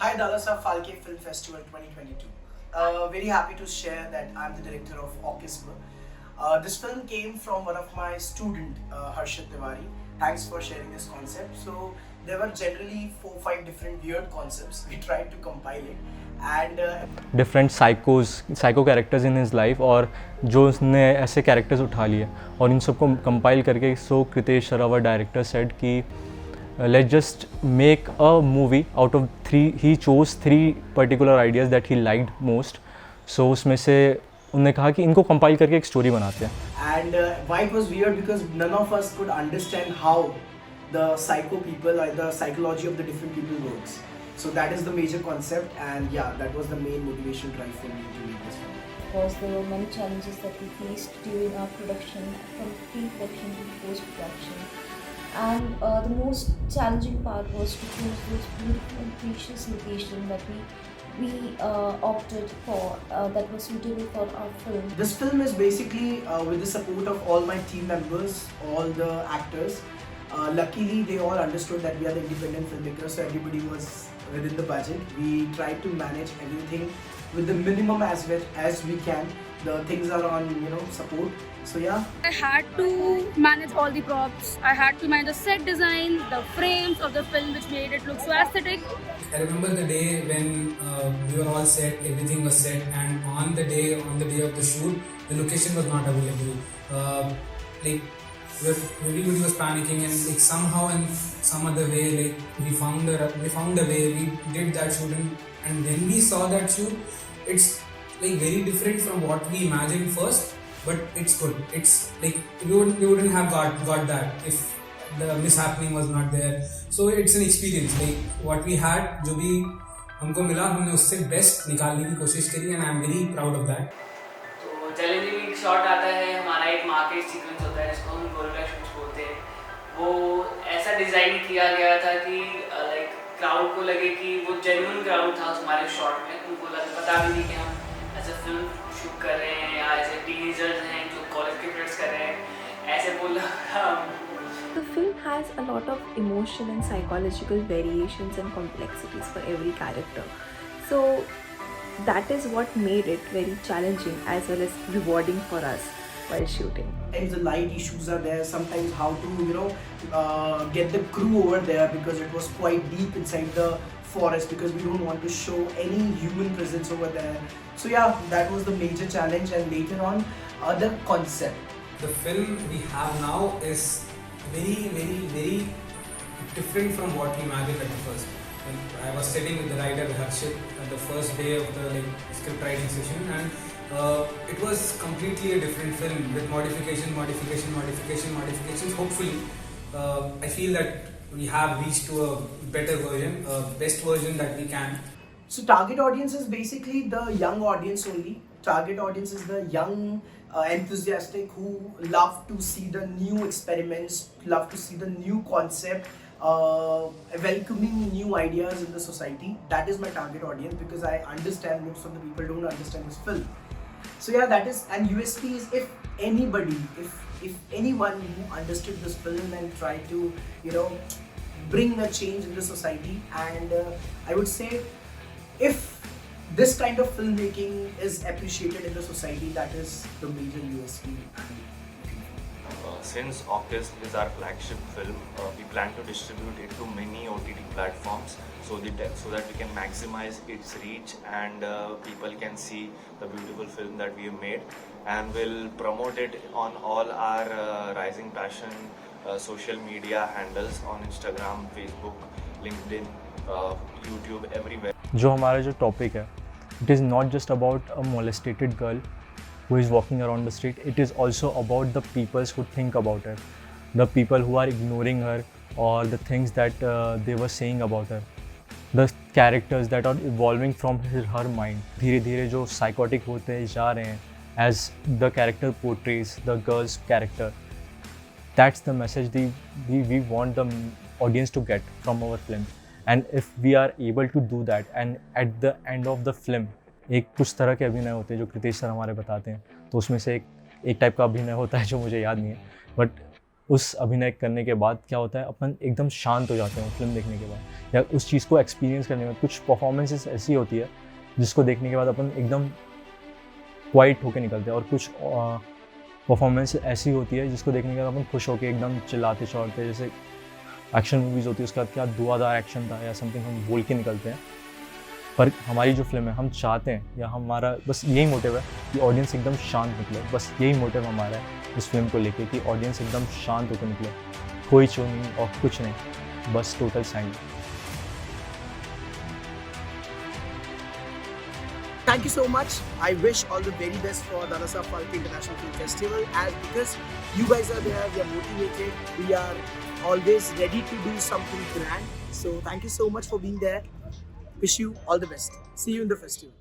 Hi, Dada Saheb Phalke Film Festival 2022. Very happy to share that I'm the director of Ohcysp. This film came from one of my student, Harshit Tiwari. Thanks for sharing this concept. So there were generally 4-5 different weird concepts. We tried to compile it, and different psycho characters in his life और जो उसने ऐसे characters उठा लिए और इन सबको compile करके so Kritesh Arawal director said कि let just make a movie out of 3 he chose 3 particular ideas that he liked most. So उसमें से उन्होंने कहा कि इनको कंपाइल करके एक स्टोरी बनाते हैं. And why it was weird because none of us could understand how the psycho people or the psychology of the different people works. So that is the major concept, and yeah, that was the main motivation drive for me to make this film. Because there were many challenges that we faced during our production, from pre-production to post-production. And the most challenging part was to choose those beautiful and precious locations that we opted for that was suitable for our film. This film is basically with the support of all my team members, all the actors. Luckily, they all understood that we are the independent filmmakers, so everybody was within the budget. We tried to manage everything with the minimum as we can. The things are on support. So yeah. I had to manage all the props. I had to manage the set design, the frames of the film, which made it look so aesthetic. I remember the day when we were all set, everything was set, and on the day of the shoot, the location was not available. Everybody was panicking, and like somehow in some other way, like we found a way. We did that shoot, and when we saw that shoot, it's like very different from what we imagined first. But it's good. It's like we wouldn't have got that if the mishappening was not there. So it's an experience. Like what we had, जो भी हमको मिला, हमने उससे best निकालने की कोशिश करी, and I'm very proud of that. तो चैलेंजिंग शॉट आता है, हमारा एक मार्केट सीक्वेंस होता है जिसको हम गोरिल्ला शूट्स बोलते हैं. वो ऐसा डिज़ाइन किया गया था कि लाइक क्राउड को लगे कि वो जेन्युइन क्राउड था हमारे शॉट में. उनको पता भी नहीं कि हम ऐसे फिल्म शूट कर रहे हैं या ऐसे टीनेजर्स हैं जो कॉलेज के फ्रेंड्स कर रहे हैं, ऐसे बोलना. The film has a lot of emotion and psychological variations and complexities for every character. So that is what made it very challenging as well as rewarding for us while shooting. Sometimes the light issues are there. Sometimes how to get the crew over there because it was quite deep inside the forest because we don't want to show any human presence over there. So yeah, that was the major challenge. And later on, the concept. The film we have now is very, very, very different from what we imagined at the first. When I was sitting with the writer Harshit at the first day of the script writing session, and it was completely a different film with modifications. Hopefully, I feel that we have reached to a better version, a best version that we can. So target audience is basically the young audience only. Target audience is the young enthusiastic who love to see the new experiments, love to see the new concept, welcoming new ideas in the society. That is my target audience because I understand most of the people don't understand this film. So yeah, that is, and USP is if anybody, if anyone who understood this film and try to bring a change in the society, and I would say if this kind of filmmaking is appreciated in the society, that is the major USP. Since Ohcysp is our flagship film, we plan to distribute it to many OTT platforms so that we can maximize its reach and people can see the beautiful film that we have made, and we'll promote it on all our Rising Passion social media handles on Instagram, Facebook, LinkedIn, YouTube, everywhere. जो हमारा जो topic है, it is not just about a molested girl who is walking around the street. It is also about the people who think about her, the people who are ignoring her or the things that they were saying about her, the characters that are evolving from her mind. धीरे धीरे जो psychotic होते जा रहे हैं as the character portrays the girl's character. That's the message we want the audience to get from our film. And if we are able to do that, and at the end of the film एक कुछ तरह के अभिनय होते हैं जो Kritesh sir हमारे बताते हैं, तो उसमें से एक टाइप का अभिनय होता है जो मुझे याद नहीं है, बट उस अभिनय करने के बाद क्या होता है, अपन एकदम शांत हो जाते हैं फिल्म देखने के बाद, या उस चीज़ को एक्सपीरियंस करने के बाद। कुछ परफॉर्मेंसेस ऐसी होती है जिसको देखने के बाद अपन एकदम क्वाइट होकर निकलते हैं, और कुछ परफॉर्मेंस ऐसी होती है जिसको देखने के बाद अपन खुश होकर एकदम चिल्लाते चौड़ते, जैसे एक्शन मूवीज़ होती है उसके बाद क्या धुआंधार एक्शन था या समथिंग हम बोल के निकलते हैं। पर हमारी जो फिल्म है, हम चाहते हैं, या हमारा बस यही मोटिव है कि ऑडियंस एकदम शांत निकले। बस यही मोटिव हमारा है इस फिल्म को लेके कि ऑडियंस एकदम शांत होकर निकले, कोई चो नहीं और कुछ नहीं, बस total silent. Thank you so much. I wish all the very best for Dada Saheb Phalke International Film Festival, and because you guys are there, we are motivated, we are always ready to do something grand. So thank you so much for being there. Wish you all the best. See you in the festival.